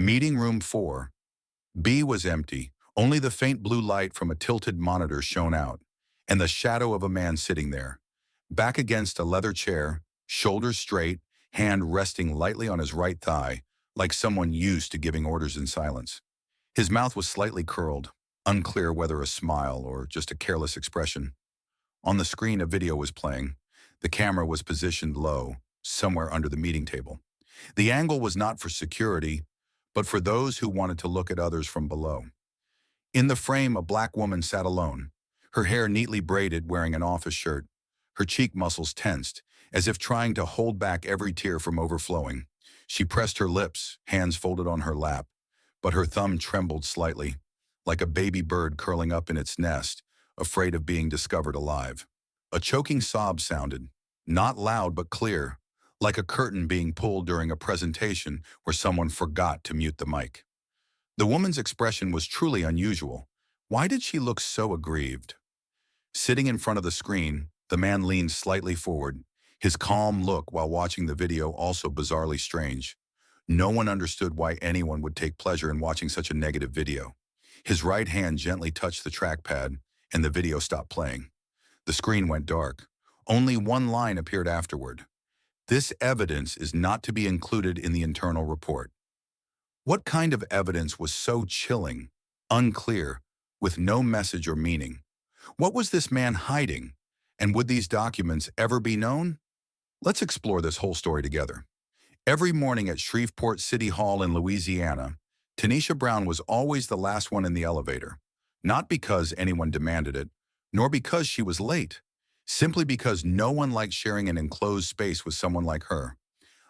Meeting room 4. B was empty. Only the faint blue light from a tilted monitor shone out, and the shadow of a man sitting there, back against a leather chair, shoulders straight, hand resting lightly on his right thigh, like someone used to giving orders in silence. His mouth was slightly curled, unclear whether a smile or just a careless expression. On the screen, a video was playing. The camera was positioned low, somewhere under the meeting table. The angle was not for security, but for those who wanted to look at others from below. In the frame, a black woman sat alone, her hair neatly braided, wearing an office shirt, her cheek muscles tensed, as if trying to hold back every tear from overflowing. She pressed her lips, hands folded on her lap, but her thumb trembled slightly, like a baby bird curling up in its nest, afraid of being discovered alive. A choking sob sounded, not loud but clear, like a curtain being pulled during a presentation where someone forgot to mute the mic. The woman's expression was truly unusual. Why did she look so aggrieved? Sitting in front of the screen, the man leaned slightly forward, his calm look while watching the video also bizarrely strange. No one understood why anyone would take pleasure in watching such a negative video. His right hand gently touched the trackpad, and the video stopped playing. The screen went dark. Only one line appeared afterward. This evidence is not to be included in the internal report. What kind of evidence was so chilling, unclear, with no message or meaning? What was this man hiding? And would these documents ever be known? Let's explore this whole story together. Every morning at Shreveport City Hall in Louisiana, Tanisha Brown was always the last one in the elevator, not because anyone demanded it, nor because she was late, simply because no one liked sharing an enclosed space with someone like her.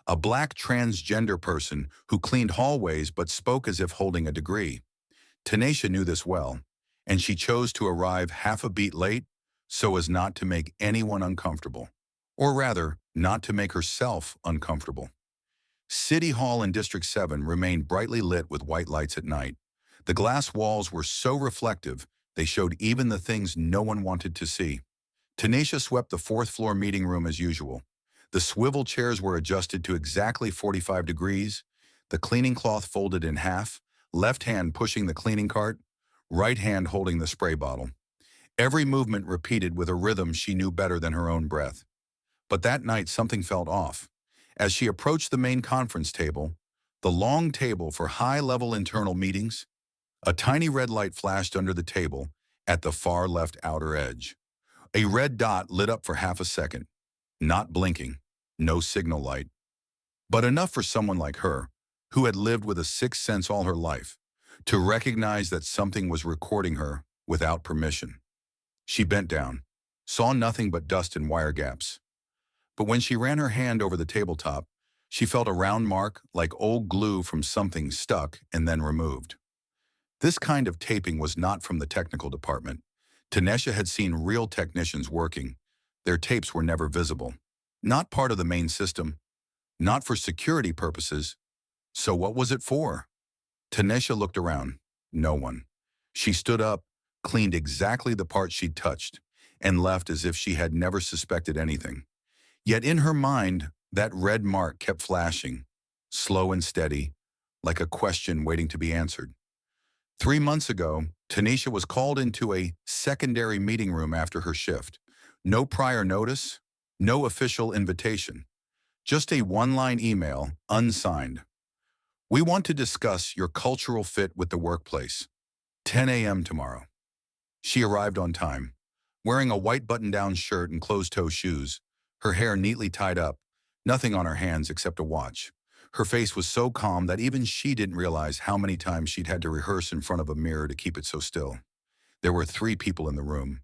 A black transgender person who cleaned hallways but spoke as if holding a degree. Tanisha knew this well, and she chose to arrive half a beat late so as not to make anyone uncomfortable, or rather, not to make herself uncomfortable. City Hall in District 7 remained brightly lit with white lights at night. The glass walls were so reflective, they showed even the things no one wanted to see. Tanisha swept the fourth-floor meeting room as usual. The swivel chairs were adjusted to exactly 45 degrees, the cleaning cloth folded in half, left hand pushing the cleaning cart, right hand holding the spray bottle. Every movement repeated with a rhythm she knew better than her own breath. But that night something felt off. As she approached the main conference table, the long table for high-level internal meetings, a tiny red light flashed under the table at the far left outer edge. A red dot lit up for half a second, not blinking, no signal light, but enough for someone like her, who had lived with a sixth sense all her life, to recognize that something was recording her without permission. She bent down, saw nothing but dust and wire gaps. But when she ran her hand over the tabletop, she felt a round mark like old glue from something stuck and then removed. This kind of taping was not from the technical department. Tanisha had seen real technicians working. Their tapes were never visible. Not part of the main system. Not for security purposes. So what was it for? Tanisha looked around. No one. She stood up, cleaned exactly the part she'd touched, and left as if she had never suspected anything. Yet in her mind, that red mark kept flashing, slow and steady, like a question waiting to be answered. 3 months ago, Tanisha was called into a secondary meeting room after her shift. No prior notice, no official invitation. Just a one-line email, unsigned. We want to discuss your cultural fit with the workplace. 10 a.m. tomorrow. She arrived on time, wearing a white button-down shirt and closed-toe shoes, her hair neatly tied up, nothing on her hands except a watch. Her face was so calm that even she didn't realize how many times she'd had to rehearse in front of a mirror to keep it so still. There were 3 people in the room.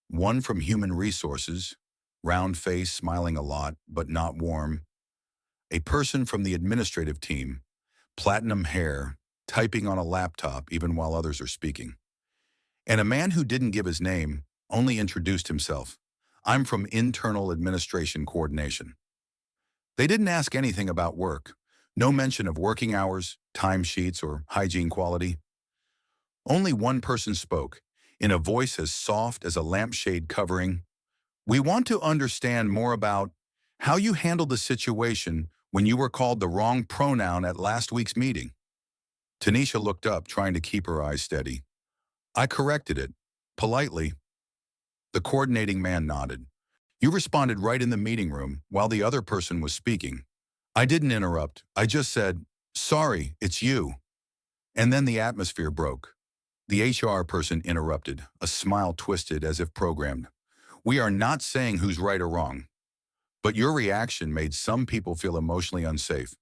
One from Human Resources, round face, smiling a lot, but not warm. A person from the administrative team, platinum hair, typing on a laptop even while others are speaking. And a man who didn't give his name, only introduced himself. I'm from Internal Administration Coordination. They didn't ask anything about work. No mention of working hours, timesheets, or hygiene quality. Only one person spoke, in a voice as soft as a lampshade covering. We want to understand more about how you handled the situation when you were called the wrong pronoun at last week's meeting. Tanisha looked up, trying to keep her eyes steady. I corrected it. Politely. The coordinating man nodded. You responded right in the meeting room while the other person was speaking. I didn't interrupt. I just said, sorry, it's you. And then the atmosphere broke. The HR person interrupted, a smile twisted as if programmed. We are not saying who's right or wrong, but your reaction made some people feel emotionally unsafe.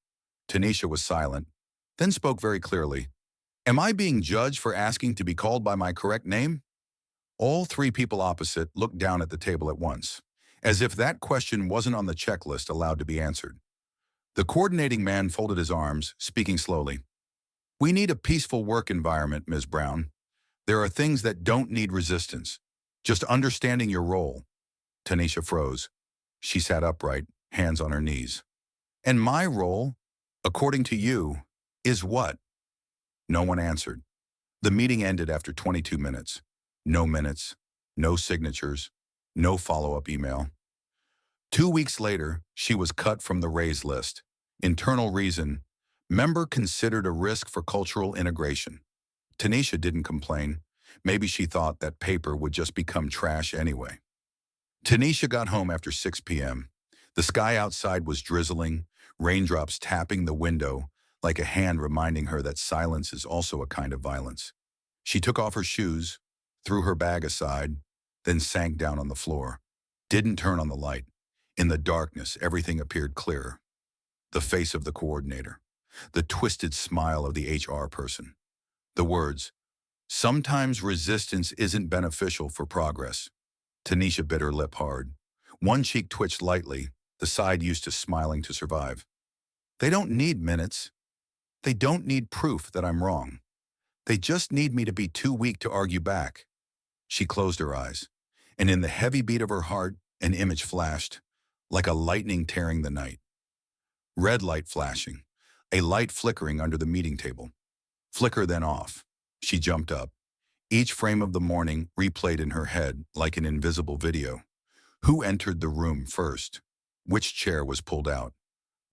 Tanisha was silent, then spoke very clearly. Am I being judged for asking to be called by my correct name? All three people opposite looked down at the table at once, as if that question wasn't on the checklist allowed to be answered. The coordinating man folded his arms, speaking slowly. We need a peaceful work environment, Ms. Brown. There are things that don't need resistance. Just understanding your role. Tanisha froze. She sat upright, hands on her knees. And my role, according to you, is what? No one answered. The meeting ended after 22 minutes. No minutes, no signatures, no follow-up email. 2 weeks later, she was cut from the raise list. Internal reason, member considered a risk for cultural integration. Tanisha didn't complain. Maybe she thought that paper would just become trash anyway. Tanisha got home after 6 p.m. The sky outside was drizzling, raindrops tapping the window like a hand reminding her that silence is also a kind of violence. She took off her shoes, threw her bag aside, then sank down on the floor. Didn't turn on the light. In the darkness, everything appeared clearer. The face of the coordinator, the twisted smile of the HR person, the words, sometimes resistance isn't beneficial for progress. Tanisha bit her lip hard. One cheek twitched lightly, the side used to smiling to survive. They don't need minutes. They don't need proof that I'm wrong. They just need me to be too weak to argue back. She closed her eyes, and in the heavy beat of her heart, an image flashed, like a lightning tearing the night. Red light flashing, a light flickering under the meeting table. Flicker then off. She jumped up. Each frame of the morning replayed in her head like an invisible video. Who entered the room first? Which chair was pulled out?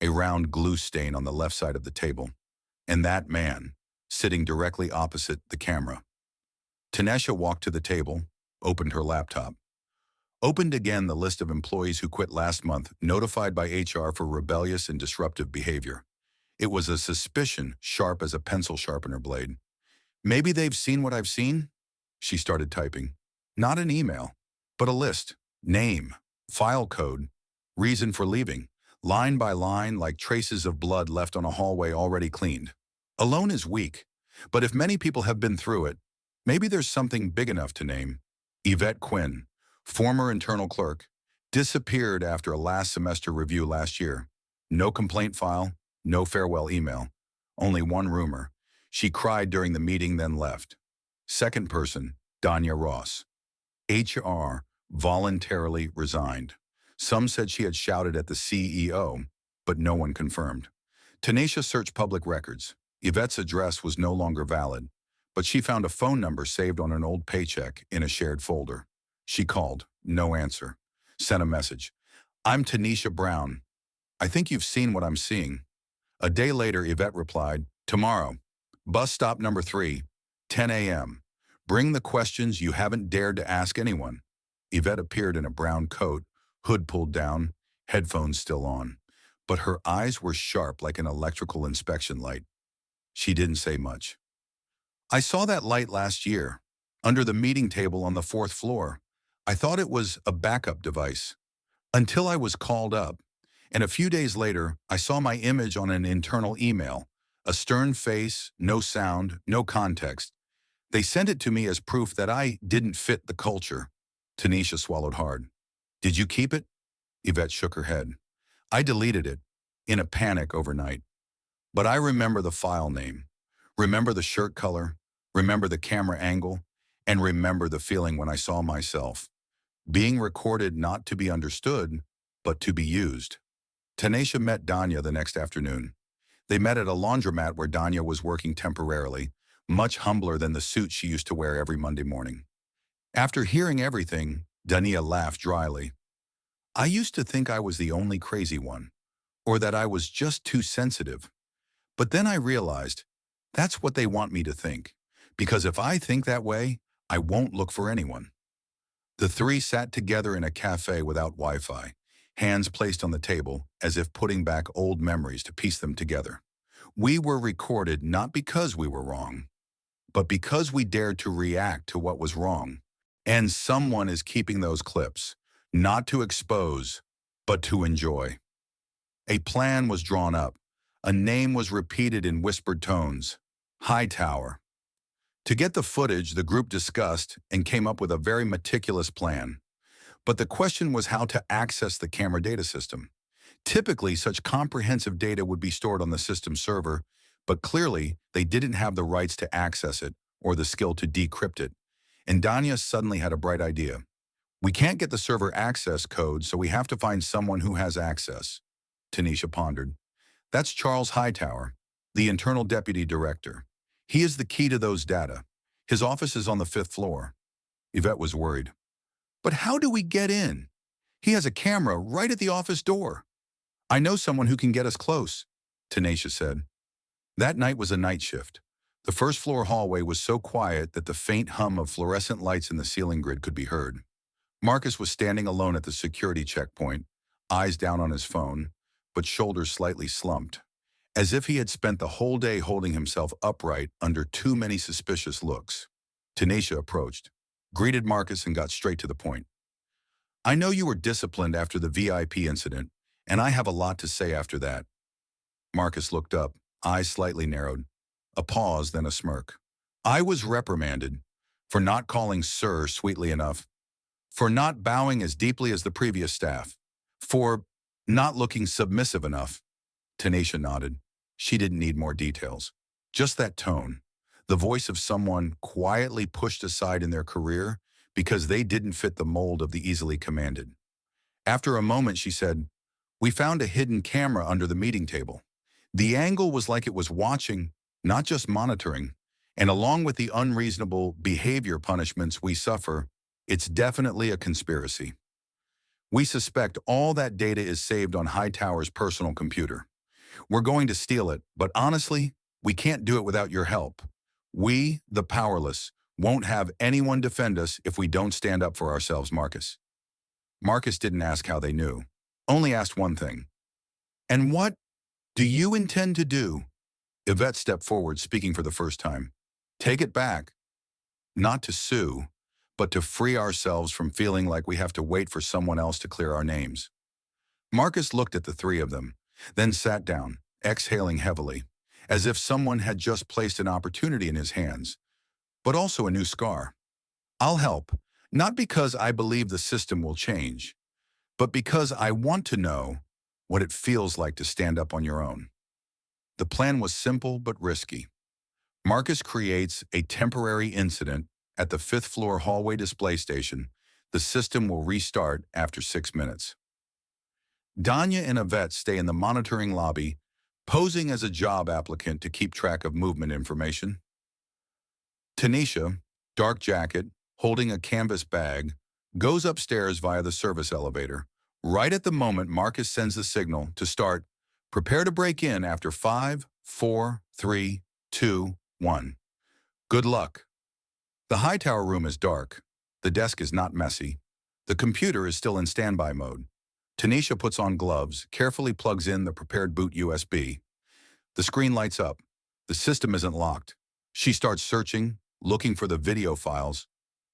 A round glue stain on the left side of the table. And that man, sitting directly opposite the camera. Tanisha walked to the table, opened her laptop. Opened again the list of employees who quit last month, notified by HR for rebellious and disruptive behavior. It was a suspicion sharp as a pencil sharpener blade. Maybe they've seen what I've seen? She started typing. Not an email, but a list. Name, file code, reason for leaving, line by line like traces of blood left on a hallway already cleaned. Alone is weak, but if many people have been through it, maybe there's something big enough to name. Yvette Quinn, former internal clerk, disappeared after a last semester review last year. No complaint file, no farewell email, only one rumor. She cried during the meeting, then left. Second person, Danya Ross. HR voluntarily resigned. Some said she had shouted at the CEO, but no one confirmed. Tanisha searched public records. Yvette's address was no longer valid, but she found a phone number saved on an old paycheck in a shared folder. She called, no answer. Sent a message. I'm Tanisha Brown. I think you've seen what I'm seeing. A day later, Yvette replied, tomorrow, bus stop number 3, 10 a.m. Bring the questions you haven't dared to ask anyone. Yvette appeared in a brown coat, hood pulled down, headphones still on, but her eyes were sharp like an electrical inspection light. She didn't say much. I saw that light last year, under the meeting table on the 4th floor. I thought it was a backup device, until I was called up, and a few days later, I saw my image on an internal email, a stern face, no sound, no context. They sent it to me as proof that I didn't fit the culture. Tanisha swallowed hard. Did you keep it? Yvette shook her head. I deleted it, in a panic overnight. But I remember the file name, remember the shirt color, remember the camera angle, and remember the feeling when I saw myself. Being recorded not to be understood, but to be used. Tanisha met Danya the next afternoon. They met at a laundromat where Danya was working temporarily, much humbler than the suit she used to wear every Monday morning. After hearing everything, Danya laughed dryly. I used to think I was the only crazy one, or that I was just too sensitive. But then I realized That's what they want me to think. Because if I think that way, I won't look for anyone. The three sat together in a cafe without Wi-Fi, hands placed on the table as if putting back old memories to piece them together. We were recorded not because we were wrong, but because we dared to react to what was wrong. And someone is keeping those clips, not to expose, but to enjoy. A plan was drawn up. A name was repeated in whispered tones. Hightower. To get the footage, the group discussed and came up with a very meticulous plan. But the question was how to access the camera data system. Typically, such comprehensive data would be stored on the system server, but clearly they didn't have the rights to access it or the skill to decrypt it. And Danya suddenly had a bright idea. We can't get the server access code, so we have to find someone who has access. Tanisha pondered. That's Charles Hightower, the internal deputy director. He is the key to those data. His office is on the 5th floor. Yvette was worried. But how do we get in? He has a camera right at the office door. I know someone who can get us close, Tanisha said. That night was a night shift. The first floor hallway was so quiet that the faint hum of fluorescent lights in the ceiling grid could be heard. Marcus was standing alone at the security checkpoint, eyes down on his phone, but shoulders slightly slumped, as if he had spent the whole day holding himself upright under too many suspicious looks. Tanisha approached, greeted Marcus, and got straight to the point. I know you were disciplined after the VIP incident, and I have a lot to say after that. Marcus looked up, eyes slightly narrowed. A pause, then a smirk. I was reprimanded for not calling sir sweetly enough, for not bowing as deeply as the previous staff, for not looking submissive enough. Tanisha nodded. She didn't need more details. Just that tone, the voice of someone quietly pushed aside in their career because they didn't fit the mold of the easily commanded. After a moment, she said, we found a hidden camera under the meeting table. The angle was like it was watching, not just monitoring, and along with the unreasonable behavior punishments we suffer, it's definitely a conspiracy. We suspect all that data is saved on Hightower's personal computer. We're going to steal it, but honestly, we can't do it without your help. We, the powerless, won't have anyone defend us if we don't stand up for ourselves, Marcus. Marcus didn't ask how they knew, only asked one thing. And what do you intend to do? Yvette stepped forward, speaking for the first time. Take it back. Not to sue, but to free ourselves from feeling like we have to wait for someone else to clear our names. Marcus looked at the three of them, then sat down, exhaling heavily, as if someone had just placed an opportunity in his hands, but also a new scar. I'll help, not because I believe the system will change, but because I want to know what it feels like to stand up on your own. The plan was simple but risky. Marcus creates a temporary incident at the 5th floor hallway display station. The system will restart after 6 minutes. Danya and Yvette stay in the monitoring lobby, posing as a job applicant to keep track of movement information. Tanisha, dark jacket, holding a canvas bag, goes upstairs via the service elevator. Right at the moment Marcus sends the signal to start, prepare to break in after 5, 4, 3, 2, 1. Good luck. The Hightower room is dark. The desk is not messy. The computer is still in standby mode. Tanisha puts on gloves, carefully plugs in the prepared boot USB. The screen lights up. The system isn't locked. She starts searching, looking for the video files.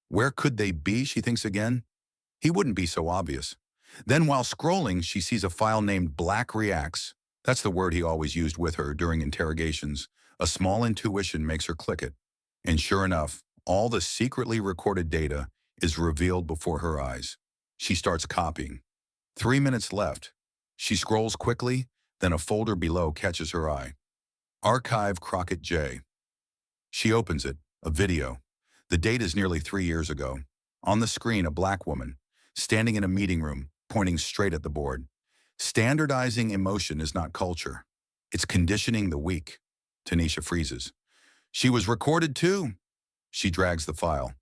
Where could they be, she thinks again? He wouldn't be so obvious. Then while scrolling, she sees a file named Black Reacts. That's the word he always used with her during interrogations. A small intuition makes her click it. And sure enough, all the secretly recorded data is revealed before her eyes. She starts copying. 3 minutes left. She scrolls quickly, then a folder below catches her eye. Archive Crockett J. She opens it, a video. The date is nearly 3 years ago. On the screen, a black woman, standing in a meeting room, pointing straight at the board. Standardizing emotion is not culture. It's conditioning the weak. Tanisha freezes. She was recorded too. She drags the file.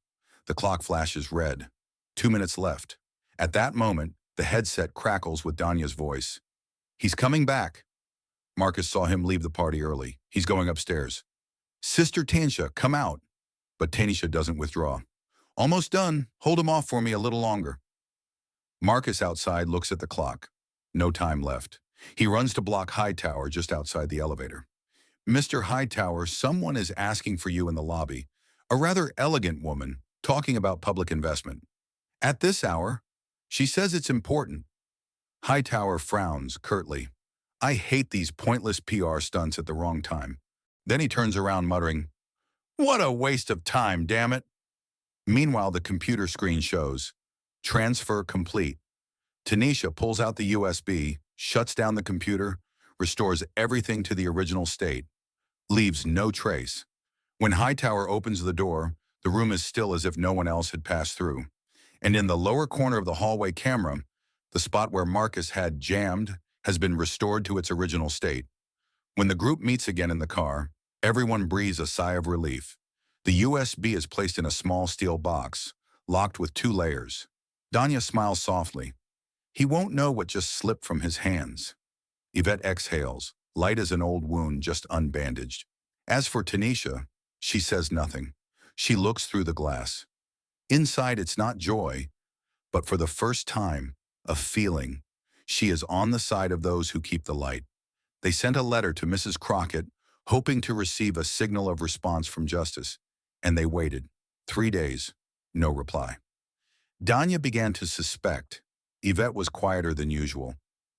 The clock flashes red. 2 minutes left. At that moment, the headset crackles with Danya's voice. He's coming back. Marcus saw him leave the party early. He's going upstairs. "Sister Tanisha, come out." But Tanisha doesn't withdraw. "Almost done. Hold him off for me a little longer." Marcus outside looks at the clock. No time left. He runs to block Hightower just outside the elevator. "Mr. Hightower, someone is asking for you in the lobby. A rather elegant woman, talking about public investment. At this hour? She says it's important." Hightower frowns curtly. "I hate these pointless PR stunts at the wrong time." Then he turns around muttering, "What a waste of time, damn it." Meanwhile, the computer screen shows, "Transfer complete." Tanisha pulls out the USB, shuts down the computer, restores everything to the original state, leaves no trace. When Hightower opens the door, the room is still as if no one else had passed through. And in the lower corner of the hallway camera, the spot where Marcus had jammed has been restored to its original state. When the group meets again in the car, everyone breathes a sigh of relief. The USB is placed in a small steel box, locked with 2 layers. Danya smiles softly. He won't know what just slipped from his hands. Yvette exhales, light as an old wound just unbandaged. As for Tanisha, she says nothing. She looks through the glass. Inside, it's not joy, but for the first time, a feeling. She is on the side of those who keep the light. They sent a letter to Mrs. Crockett, hoping to receive a signal of response from justice, and they waited. 3 days, no reply. Danya began to suspect. Yvette was quieter than usual.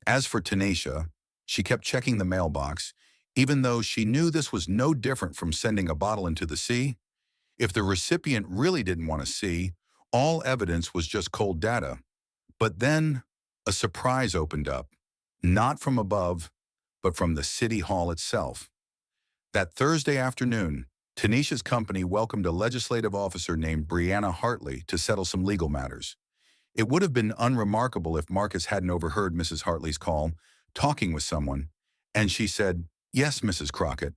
As for Tanisha, she kept checking the mailbox, even though she knew this was no different from sending a bottle into the sea. If the recipient really didn't want to see, all evidence was just cold data. But then, a surprise opened up. Not from above, but from the city hall itself. That Thursday afternoon, Tanisha's company welcomed a legislative officer named Brianna Hartley to settle some legal matters. It would have been unremarkable if Marcus hadn't overheard Mrs. Hartley's call, talking with someone, and she said, "Yes, Mrs. Crockett."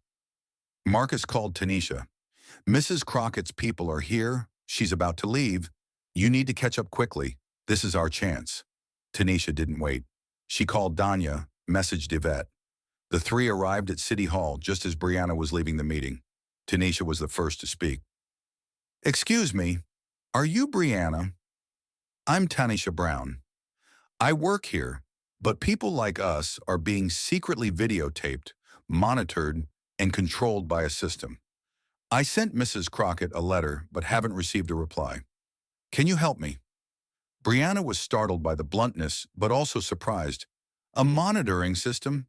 Marcus called Tanisha. "Mrs. Crockett's people are here. She's about to leave. You need to catch up quickly. This is our chance." Tanisha didn't wait. She called Danya, messaged Yvette. The 3 arrived at City Hall just as Brianna was leaving the meeting. Tanisha was the first to speak. "Excuse me, are you Brianna?" "I'm Tanisha Brown. I work here, but people like us are being secretly videotaped, monitored, and controlled by a system. I sent Mrs. Crockett a letter but haven't received a reply. Can you help me?" Brianna was startled by the bluntness, but also surprised. "A monitoring system?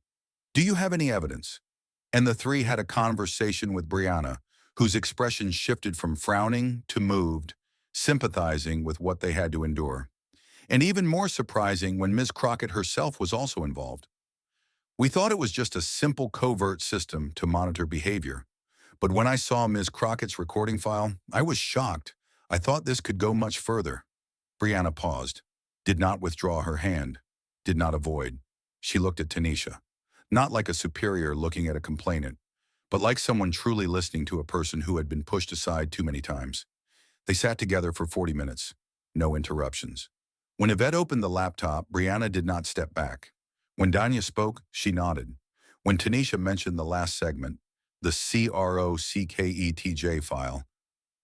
Do you have any evidence?" And the 3 had a conversation with Brianna, whose expression shifted from frowning to moved, sympathizing with what they had to endure. And even more surprising when Ms. Crockett herself was also involved. "We thought it was just a simple covert system to monitor behavior. But when I saw Ms. Crockett's recording file, I was shocked. I thought this could go much further." Brianna paused, did not withdraw her hand, did not avoid. She looked at Tanisha, not like a superior looking at a complainant, but like someone truly listening to a person who had been pushed aside too many times. They sat together for 40 minutes, no interruptions. When Yvette opened the laptop, Brianna did not step back. When Danya spoke, she nodded. When Tanisha mentioned the last segment, the CROCKETJ file,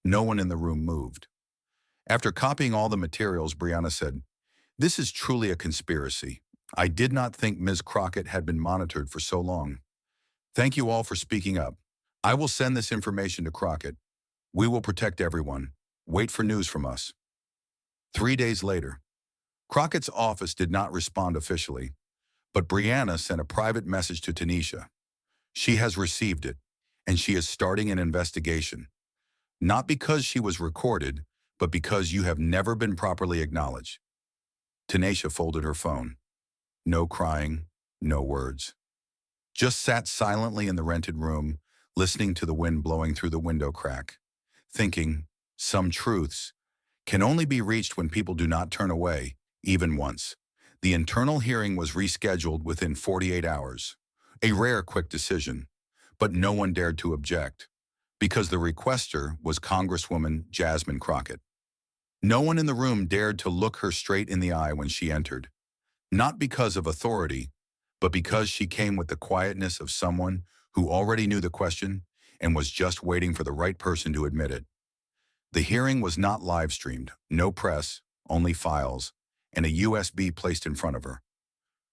no one in the room moved. After copying all the materials, Brianna said, "This is truly a conspiracy. I did not think Ms. Crockett had been monitored for so long. Thank you all for speaking up. I will send this information to Crockett. We will protect everyone. Wait for news from us." 3 days later, Crockett's office did not respond officially, but Brianna sent a private message to Tanisha. She has received it, and she is starting an investigation. Not because she was recorded, but because you have never been properly acknowledged. Tanisha folded her phone. No crying, no words. Just sat silently in the rented room, listening to the wind blowing through the window crack, thinking, some truths can only be reached when people do not turn away, even once. The internal hearing was rescheduled within 48 hours. A rare quick decision, but no one dared to object, because the requester was Congresswoman Jasmine Crockett. No one in the room dared to look her straight in the eye when she entered, not because of authority, but because she came with the quietness of someone who already knew the question, and was just waiting for the right person to admit it. The hearing was not live-streamed, no press, only files, and a USB placed in front of her.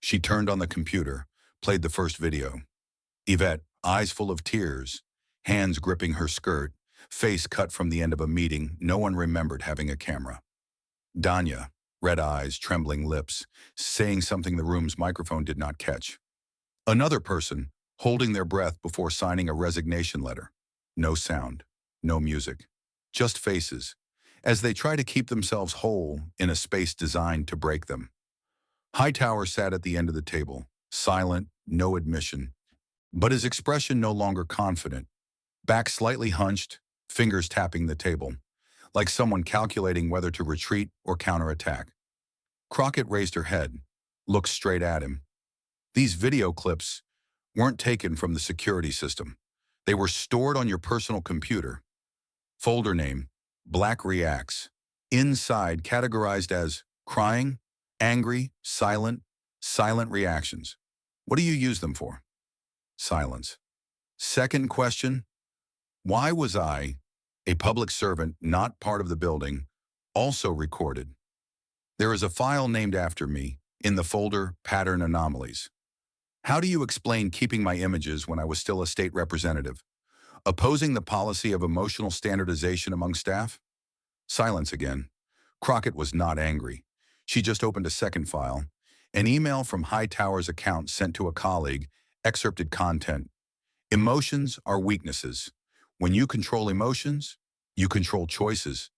She turned on the computer, played the first video. Yvette, eyes full of tears, hands gripping her skirt, face cut from the end of a meeting no one remembered having a camera. Danya, red eyes, trembling lips, saying something the room's microphone did not catch. Another person, holding their breath before signing a resignation letter. No sound, no music, just faces, as they try to keep themselves whole in a space designed to break them. Hightower sat at the end of the table, silent, no admission, but his expression no longer confident, back slightly hunched, fingers tapping the table, like someone calculating whether to retreat or counterattack. Crockett raised her head, looked straight at him. These video clips weren't taken from the security system. They were stored on your personal computer. Folder name, Black Reacts. Inside, categorized as crying, angry, silent reactions. What do you use them for? Silence. Second question, why was I, a public servant not part of the building, also recorded? There is a file named after me in the folder Pattern Anomalies. How do you explain keeping my images when I was still a state representative? Opposing the policy of emotional standardization among staff? Silence again. Crockett was not angry. She just opened a second file. An email from Hightower's account sent to a colleague, excerpted content. Emotions are weaknesses. When you control emotions, you control choices.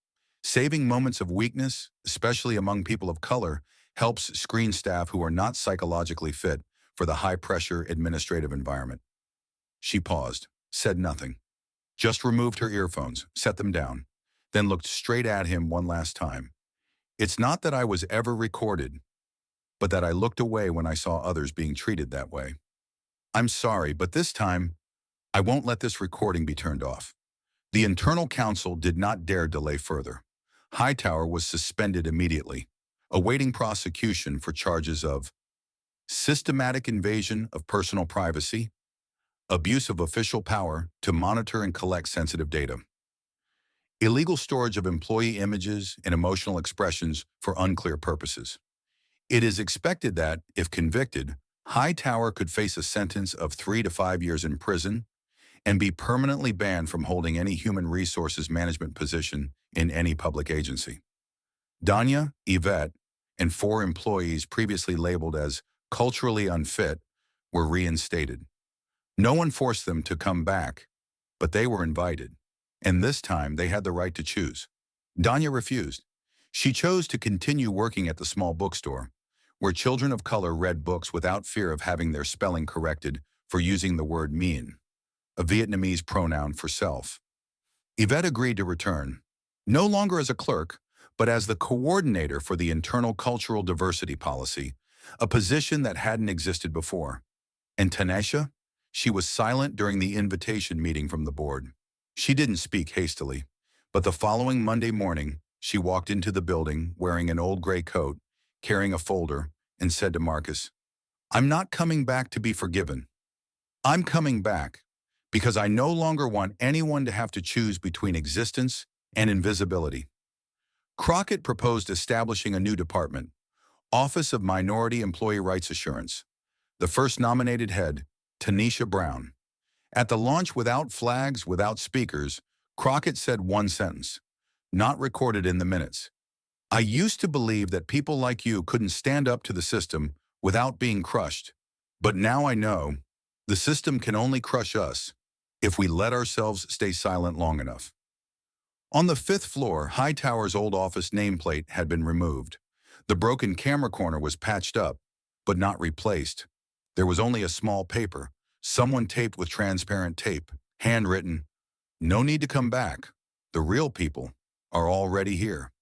Saving moments of weakness, especially among people of color, helps screen staff who are not psychologically fit for the high-pressure administrative environment. She paused, said nothing, just removed her earphones, set them down, then looked straight at him one last time. It's not that I was ever recorded, but that I looked away when I saw others being treated that way. I'm sorry, but this time, I won't let this recording be turned off. The internal counsel did not dare delay further. Hightower was suspended immediately, awaiting prosecution for charges of systematic invasion of personal privacy, abuse of official power to monitor and collect sensitive data, illegal storage of employee images and emotional expressions for unclear purposes. It is expected that, if convicted, Hightower could face a sentence of 3 to 5 years in prison and be permanently banned from holding any human resources management position in any public agency. Danya, Yvette, and 4 employees previously labeled as culturally unfit were reinstated. No one forced them to come back, but they were invited, and this time they had the right to choose. Danya refused. She chose to continue working at the small bookstore, where children of color read books without fear of having their spelling corrected for using the word mien, a Vietnamese pronoun for self. Yvette agreed to return, no longer as a clerk, but as the coordinator for the internal cultural diversity policy, a position that hadn't existed before. And Tanisha? She was silent during the invitation meeting from the board. She didn't speak hastily, but the following Monday morning, she walked into the building wearing an old gray coat, carrying a folder, and said to Marcus, "I'm not coming back to be forgiven. I'm coming back because I no longer want anyone to have to choose between existence and invisibility." Crockett proposed establishing a new department, Office of Minority Employee Rights Assurance. The first nominated head, Tanisha Brown. At the launch, without flags, without speakers, Crockett said one sentence, not recorded in the minutes. "I used to believe that people like you couldn't stand up to the system without being crushed. But now I know the system can only crush us if we let ourselves stay silent long enough." On the 5th floor, Hightower's old office nameplate had been removed. The broken camera corner was patched up, but not replaced. There was only a small paper, someone taped with transparent tape, handwritten, "No need to come back. The real people are already here."